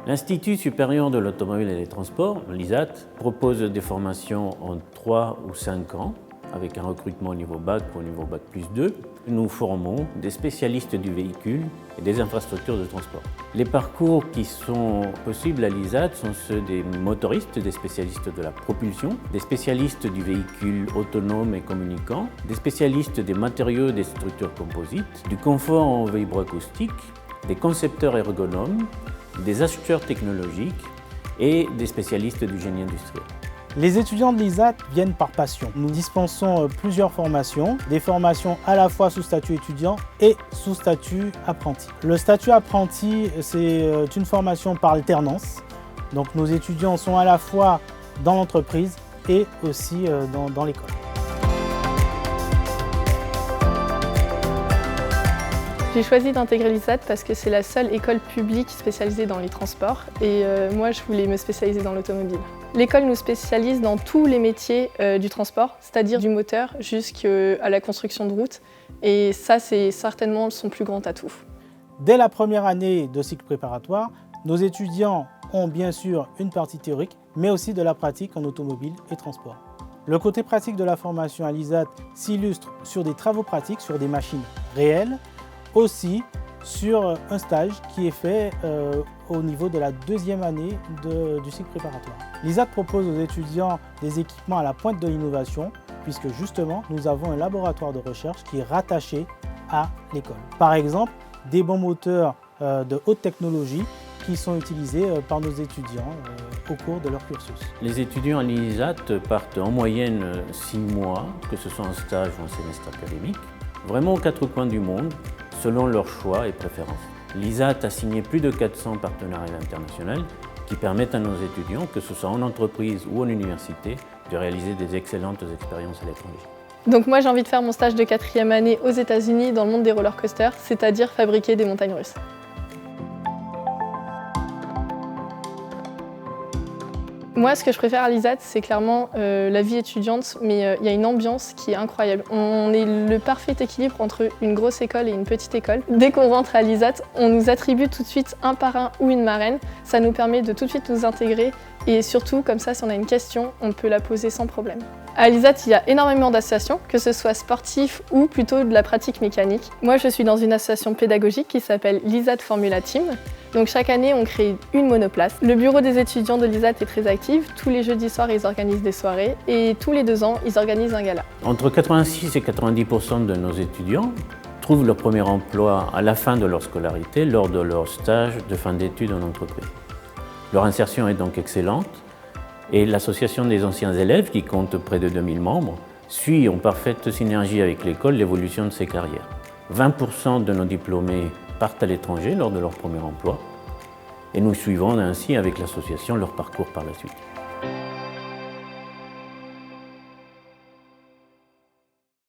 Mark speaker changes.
Speaker 1: L'Institut supérieur de l'automobile et des transports, l'ISAT, propose des formations en 3 ou 5 ans, avec un recrutement au niveau bac ou au niveau bac plus 2. Nous formons des spécialistes du véhicule et des infrastructures de transport. Les parcours qui sont possibles à l'ISAT sont ceux des motoristes, des spécialistes de la propulsion, des spécialistes du véhicule autonome et communicant, des spécialistes des matériaux et des structures composites, du confort en vibroacoustique, des concepteurs ergonomes, des acheteurs technologiques et des spécialistes du génie industriel.
Speaker 2: Les étudiants de l'ISAT viennent par passion. Nous dispensons plusieurs formations, des formations à la fois sous statut étudiant et sous statut apprenti. Le statut apprenti, c'est une formation par alternance. Donc nos étudiants sont à la fois dans l'entreprise et aussi dans l'école.
Speaker 3: J'ai choisi d'intégrer l'ISAT parce que c'est la seule école publique spécialisée dans les transports et moi je voulais me spécialiser dans l'automobile. L'école nous spécialise dans tous les métiers du transport, c'est-à-dire du moteur jusqu'à la construction de route et ça c'est certainement son plus grand atout.
Speaker 2: Dès la première année de cycle préparatoire, nos étudiants ont bien sûr une partie théorique mais aussi de la pratique en automobile et transport. Le côté pratique de la formation à l'ISAT s'illustre sur des travaux pratiques, sur des machines réelles, aussi sur un stage qui est fait au niveau de la deuxième année du cycle préparatoire. L'ISAT propose aux étudiants des équipements à la pointe de l'innovation puisque justement nous avons un laboratoire de recherche qui est rattaché à l'école. Par exemple, des bons moteurs de haute technologie qui sont utilisés par nos étudiants au cours de leur cursus.
Speaker 1: Les étudiants à l'ISAT partent en moyenne 6 mois, que ce soit en stage ou en semestre académique, vraiment aux 4 coins du monde, selon leurs choix et préférences. L'ISAT a signé plus de 400 partenariats internationaux qui permettent à nos étudiants, que ce soit en entreprise ou en université, de réaliser des excellentes expériences à l'étranger.
Speaker 3: Donc moi j'ai envie de faire mon stage de 4e année aux États-Unis dans le monde des roller coasters, c'est-à-dire fabriquer des montagnes russes. Moi, ce que je préfère à l'ISAT, c'est clairement la vie étudiante, mais il y a une ambiance qui est incroyable. On est le parfait équilibre entre une grosse école et une petite école. Dès qu'on rentre à l'ISAT, on nous attribue tout de suite un parrain ou une marraine. Ça nous permet de tout de suite nous intégrer et surtout, comme ça, si on a une question, on peut la poser sans problème. À l'ISAT, il y a énormément d'associations, que ce soit sportif ou plutôt de la pratique mécanique. Moi, je suis dans une association pédagogique qui s'appelle l'ISAT Formula Team. Donc chaque année, on crée une monoplace. Le bureau des étudiants de l'ISAT est très actif. Tous les jeudis soirs, ils organisent des soirées et tous les 2 ans, ils organisent un gala.
Speaker 1: Entre 86 et 90% de nos étudiants trouvent leur premier emploi à la fin de leur scolarité, lors de leur stage de fin d'études en entreprise. Leur insertion est donc excellente et l'association des anciens élèves, qui compte près de 2000 membres, suit en parfaite synergie avec l'école l'évolution de ses carrières. 20% de nos diplômés partent à l'étranger lors de leur premier emploi et nous suivons ainsi avec l'association leur parcours par la suite.